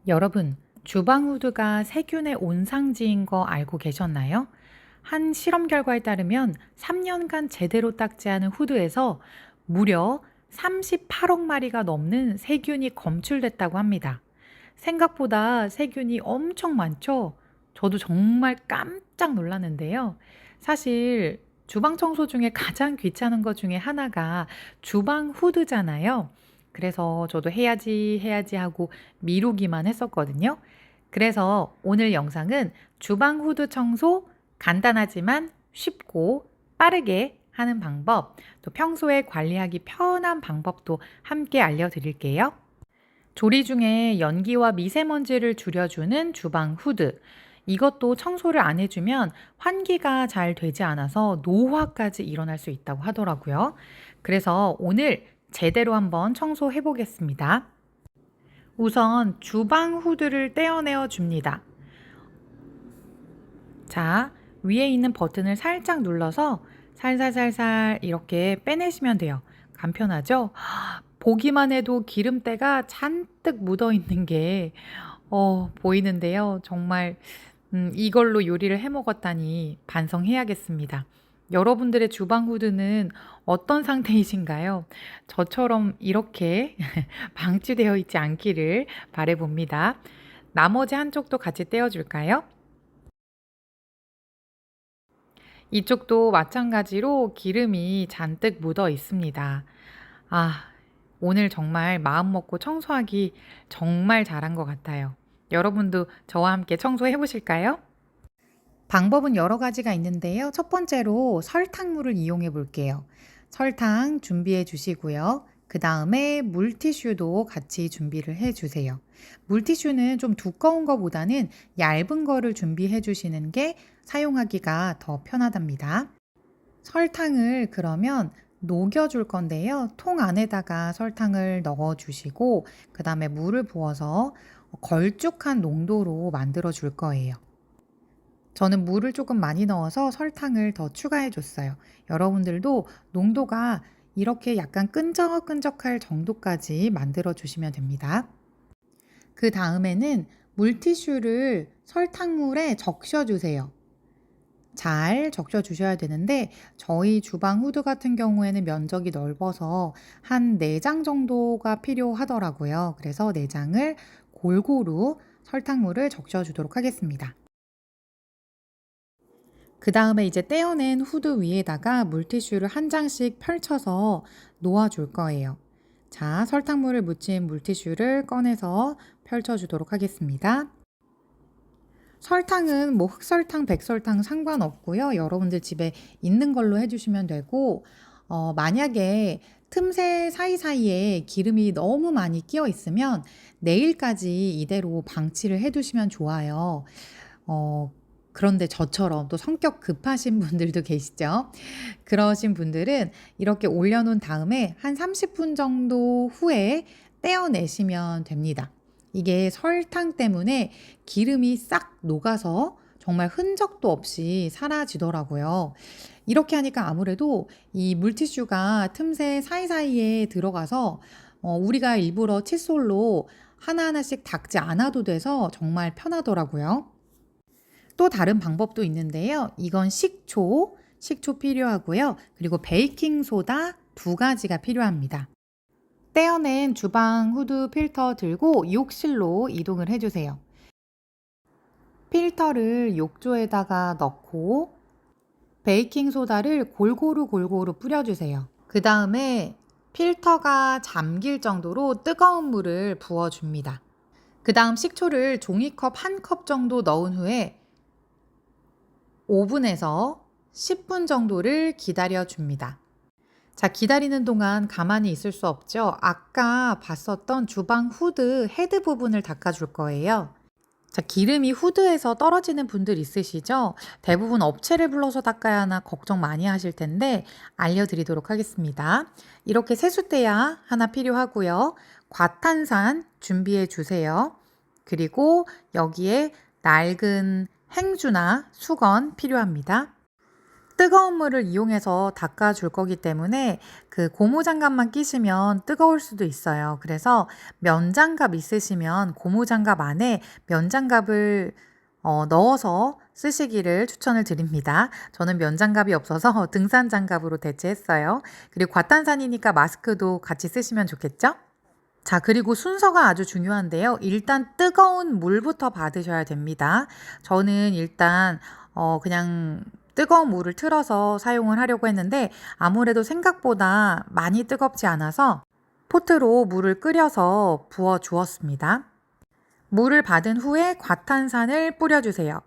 여러분, 주방 후드가 세균의 온상지인 거 알고 계셨나요? 한 실험 결과에 따르면 3년간 제대로 닦지 않은 후드에서 무려 38억 마리가 넘는 세균이 검출됐다고 합니다. 생각보다 세균이 엄청 많죠? 저도 정말 깜짝 놀랐는데요. 사실 주방 청소 중에 가장 귀찮은 것 중에 하나가 주방 후드잖아요. 그래서 저도 해야지 하고 미루기만 했었거든요. 그래서 오늘 영상은 주방 후드 청소 간단하지만 쉽고 빠르게 하는 방법, 또 평소에 관리하기 편한 방법도 함께 알려드릴게요. 조리 중에 연기와 미세먼지를 줄여주는 주방 후드. 이것도 청소를 안 해주면 환기가 잘 되지 않아서 노화까지 일어날 수 있다고 하더라고요. 그래서 오늘 제대로 한번 청소해 보겠습니다. 우선 주방 후드를 떼어내어 줍니다. 자, 위에 있는 버튼을 살짝 눌러서 살살살살 이렇게 빼내시면 돼요. 간편하죠? 보기만 해도 기름때가 잔뜩 묻어 있는 게 보이는데요. 정말 이걸로 요리를 해 먹었다니 반성해야겠습니다. 여러분들의 주방 후드는 어떤 상태이신가요? 저처럼 이렇게 방치되어 있지 않기를 바라봅니다. 나머지 한쪽도 같이 떼어줄까요? 이쪽도 마찬가지로 기름이 잔뜩 묻어 있습니다. 아, 오늘 정말 마음 먹고 청소하기 정말 잘한 것 같아요. 여러분도 저와 함께 청소해 보실까요? 방법은 여러 가지가 있는데요. 첫 번째로 설탕물을 이용해 볼게요. 설탕 준비해 주시고요. 그 다음에 물티슈도 같이 준비를 해 주세요. 물티슈는 좀 두꺼운 거보다는 얇은 거를 준비해 주시는 게 사용하기가 더 편하답니다. 설탕을 그러면 녹여줄 건데요. 통 안에다가 설탕을 넣어 주시고, 그 다음에 물을 부어서 걸쭉한 농도로 만들어 줄 거예요. 저는 물을 조금 많이 넣어서 설탕을 더 추가해 줬어요. 여러분들도 농도가 이렇게 약간 끈적끈적할 정도까지 만들어 주시면 됩니다. 그 다음에는 물티슈를 설탕물에 적셔 주세요. 잘 적셔 주셔야 되는데 저희 주방 후드 같은 경우에는 면적이 넓어서 한 4장 정도가 필요하더라고요. 그래서 4장을 골고루 설탕물을 적셔 주도록 하겠습니다. 그 다음에 이제 떼어낸 후드 위에다가 물티슈를 한 장씩 펼쳐서 놓아줄 거예요. 자, 설탕물을 묻힌 물티슈를 꺼내서 펼쳐주도록 하겠습니다. 설탕은 뭐 흑설탕, 백설탕 상관없고요. 여러분들 집에 있는 걸로 해주시면 되고, 만약에 틈새 사이사이에 기름이 너무 많이 끼어 있으면 내일까지 이대로 방치를 해두시면 좋아요. 그런데 저처럼 또 성격 급하신 분들도 계시죠? 그러신 분들은 이렇게 올려놓은 다음에 한 30분 정도 후에 떼어내시면 됩니다. 이게 설탕 때문에 기름이 싹 녹아서 정말 흔적도 없이 사라지더라고요. 이렇게 하니까 아무래도 이 물티슈가 틈새 사이사이에 들어가서 우리가 일부러 칫솔로 하나하나씩 닦지 않아도 돼서 정말 편하더라고요. 또 다른 방법도 있는데요. 이건 식초 필요하고요. 그리고 베이킹소다 2가지가 필요합니다. 떼어낸 주방 후드 필터 들고 욕실로 이동을 해주세요. 필터를 욕조에다가 넣고 베이킹소다를 골고루 뿌려주세요. 그 다음에 필터가 잠길 정도로 뜨거운 물을 부어줍니다. 그 다음 식초를 종이컵 1컵 정도 넣은 후에 오븐에서 10분 정도를 기다려 줍니다. 자, 기다리는 동안 가만히 있을 수 없죠. 아까 봤었던 주방 후드 헤드 부분을 닦아줄 거예요. 자, 기름이 후드에서 떨어지는 분들 있으시죠? 대부분 업체를 불러서 닦아야 하나 걱정 많이 하실 텐데 알려드리도록 하겠습니다. 이렇게 세숫대야 하나 필요하고요. 과탄산 준비해 주세요. 그리고 여기에 낡은 행주나 수건 필요합니다. 뜨거운 물을 이용해서 닦아줄 거기 때문에 그 고무장갑만 끼시면 뜨거울 수도 있어요. 그래서 면장갑 있으시면 고무장갑 안에 면장갑을 넣어서 쓰시기를 추천을 드립니다. 저는 면장갑이 없어서 등산장갑으로 대체했어요. 그리고 과탄산이니까 마스크도 같이 쓰시면 좋겠죠? 자, 그리고 순서가 아주 중요한데요. 일단 뜨거운 물부터 받으셔야 됩니다. 저는 일단 그냥 뜨거운 물을 틀어서 사용을 하려고 했는데 아무래도 생각보다 많이 뜨겁지 않아서 포트로 물을 끓여서 부어 주었습니다. 물을 받은 후에 과탄산을 뿌려주세요.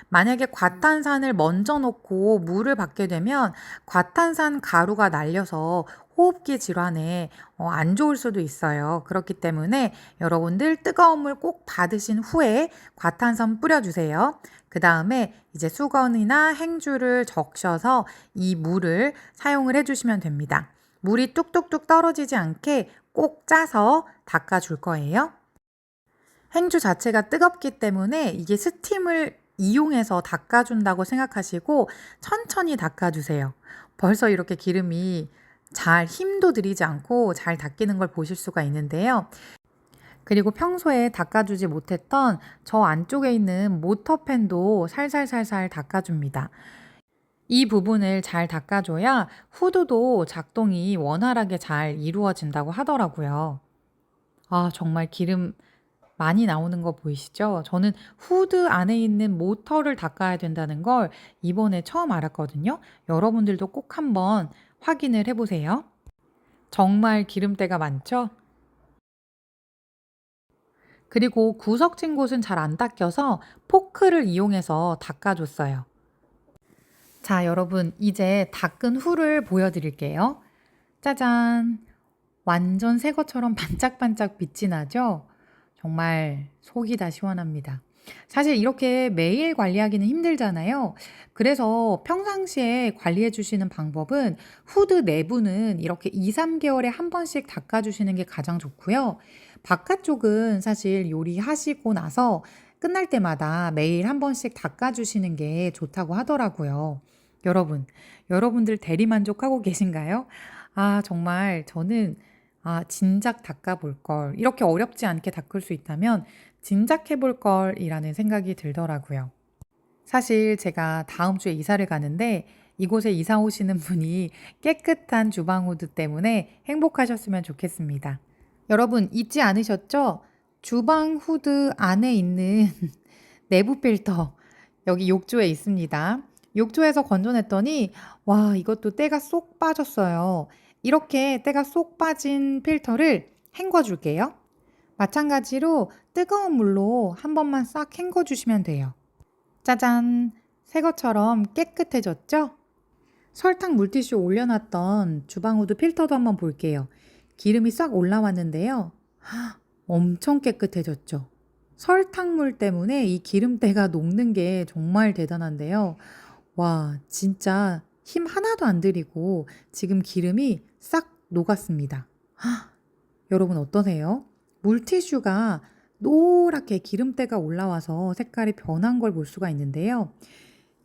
만약에 과탄산을 먼저 넣고 물을 받게 되면 과탄산 가루가 날려서 호흡기 질환에 안 좋을 수도 있어요. 그렇기 때문에 여러분들 뜨거운 물 꼭 받으신 후에 과탄산 뿌려주세요. 그 다음에 이제 수건이나 행주를 적셔서 이 물을 사용을 해주시면 됩니다. 물이 뚝뚝뚝 떨어지지 않게 꼭 짜서 닦아줄 거예요. 행주 자체가 뜨겁기 때문에 이게 스팀을 이용해서 닦아준다고 생각하시고 천천히 닦아주세요. 벌써 이렇게 기름이 잘 힘도 들이지 않고 잘 닦이는 걸 보실 수가 있는데요. 그리고 평소에 닦아주지 못했던 저 안쪽에 있는 모터팬도 살살살살 닦아줍니다. 이 부분을 잘 닦아줘야 후드도 작동이 원활하게 잘 이루어진다고 하더라고요. 아, 정말 기름 많이 나오는 거 보이시죠? 저는 후드 안에 있는 모터를 닦아야 된다는 걸 이번에 처음 알았거든요. 여러분들도 꼭 한번 확인을 해보세요. 정말 기름때가 많죠? 그리고 구석진 곳은 잘 안 닦여서 포크를 이용해서 닦아줬어요. 자, 여러분, 이제 닦은 후를 보여드릴게요. 짜잔! 완전 새 것처럼 반짝반짝 빛이 나죠? 정말 속이 다 시원합니다. 사실 이렇게 매일 관리하기는 힘들잖아요. 그래서 평상시에 관리해 주시는 방법은 후드 내부는 이렇게 2, 3개월에 한 번씩 닦아 주시는 게 가장 좋고요. 바깥쪽은 사실 요리하시고 나서 끝날 때마다 매일 한 번씩 닦아 주시는 게 좋다고 하더라고요. 여러분들 대리만족하고 계신가요? 아, 정말 저는 진작 닦아볼 걸. 이렇게 어렵지 않게 닦을 수 있다면 진작 해볼 걸이라는 생각이 들더라고요. 사실 제가 다음 주에 이사를 가는데 이곳에 이사 오시는 분이 깨끗한 주방 후드 때문에 행복하셨으면 좋겠습니다. 여러분 잊지 않으셨죠? 주방 후드 안에 있는 내부 필터 여기 욕조에 있습니다. 욕조에서 건져냈더니 와, 이것도 때가 쏙 빠졌어요. 이렇게 때가 쏙 빠진 필터를 헹궈 줄게요. 마찬가지로 뜨거운 물로 한 번만 싹 헹궈 주시면 돼요. 짜잔! 새 것처럼 깨끗해졌죠? 설탕 물티슈 올려놨던 주방후드 필터도 한번 볼게요. 기름이 싹 올라왔는데요. 엄청 깨끗해졌죠? 설탕물 때문에 이 기름때가 녹는 게 정말 대단한데요. 와, 진짜 힘 하나도 안 들이고 지금 기름이 싹 녹았습니다. 여러분 어떠세요? 물티슈가 노랗게 기름때가 올라와서 색깔이 변한 걸 볼 수가 있는데요.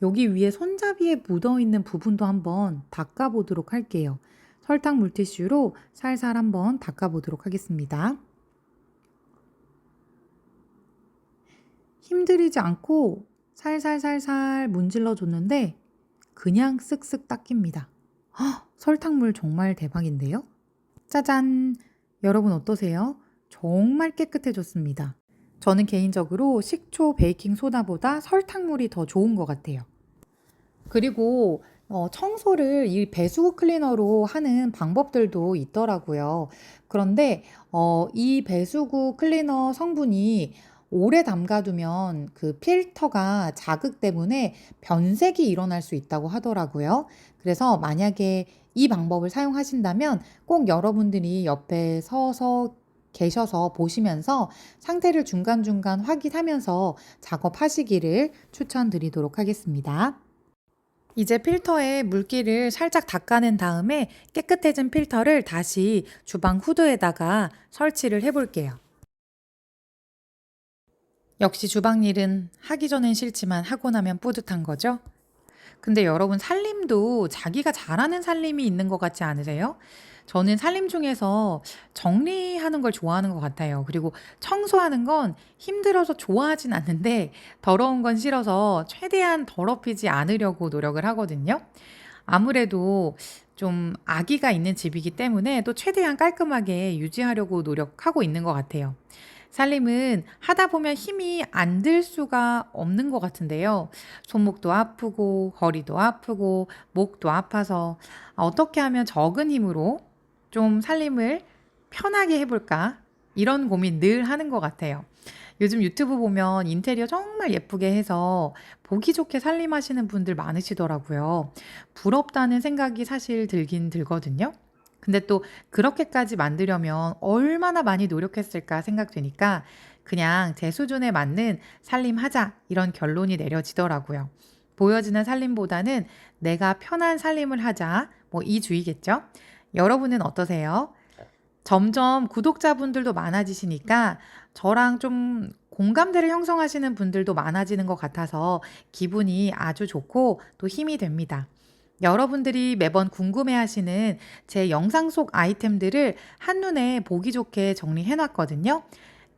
여기 위에 손잡이에 묻어있는 부분도 한번 닦아보도록 할게요. 설탕 물티슈로 살살 한번 닦아보도록 하겠습니다. 힘들이지 않고 살살살살 문질러 줬는데 그냥 쓱쓱 닦입니다. 설탕물 정말 대박인데요? 짜잔! 여러분 어떠세요? 정말 깨끗해졌습니다. 저는 개인적으로 식초, 베이킹 소다보다 설탕물이 더 좋은 것 같아요. 그리고 청소를 이 배수구 클리너로 하는 방법들도 있더라고요. 그런데 이 배수구 클리너 성분이 오래 담가두면 그 필터가 자극 때문에 변색이 일어날 수 있다고 하더라고요. 그래서 만약에 이 방법을 사용하신다면 꼭 여러분들이 옆에 서서 계셔서 보시면서 상태를 중간중간 확인하면서 작업하시기를 추천드리도록 하겠습니다. 이제 필터에 물기를 살짝 닦아낸 다음에 깨끗해진 필터를 다시 주방 후드에다가 설치를 해볼게요. 역시 주방 일은 하기 전엔 싫지만 하고 나면 뿌듯한 거죠? 근데 여러분 살림도 자기가 잘하는 살림이 있는 것 같지 않으세요? 저는 살림 중에서 정리하는 걸 좋아하는 것 같아요. 그리고 청소하는 건 힘들어서 좋아하진 않는데 더러운 건 싫어서 최대한 더럽히지 않으려고 노력을 하거든요. 아무래도 좀 아기가 있는 집이기 때문에 또 최대한 깔끔하게 유지하려고 노력하고 있는 것 같아요. 살림은 하다 보면 힘이 안 들 수가 없는 것 같은데요. 손목도 아프고, 허리도 아프고, 목도 아파서 어떻게 하면 적은 힘으로 좀 살림을 편하게 해볼까? 이런 고민 늘 하는 것 같아요. 요즘 유튜브 보면 인테리어 정말 예쁘게 해서 보기 좋게 살림하시는 분들 많으시더라고요. 부럽다는 생각이 사실 들긴 들거든요. 근데 또 그렇게까지 만들려면 얼마나 많이 노력했을까 생각되니까 그냥 제 수준에 맞는 살림하자 이런 결론이 내려지더라고요. 보여지는 살림보다는 내가 편한 살림을 하자 뭐 이 주의겠죠? 여러분은 어떠세요? 점점 구독자분들도 많아지시니까 저랑 좀 공감대를 형성하시는 분들도 많아지는 것 같아서 기분이 아주 좋고 또 힘이 됩니다. 여러분들이 매번 궁금해하시는 제 영상 속 아이템들을 한눈에 보기 좋게 정리해 놨거든요.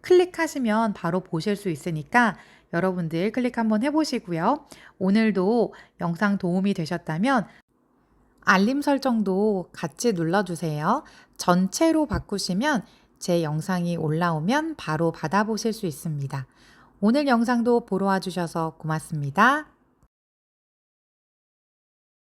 클릭하시면 바로 보실 수 있으니까 여러분들 클릭 한번 해보시고요. 오늘도 영상 도움이 되셨다면 알림 설정도 같이 눌러주세요. 전체로 바꾸시면 제 영상이 올라오면 바로 받아보실 수 있습니다. 오늘 영상도 보러 와주셔서 고맙습니다.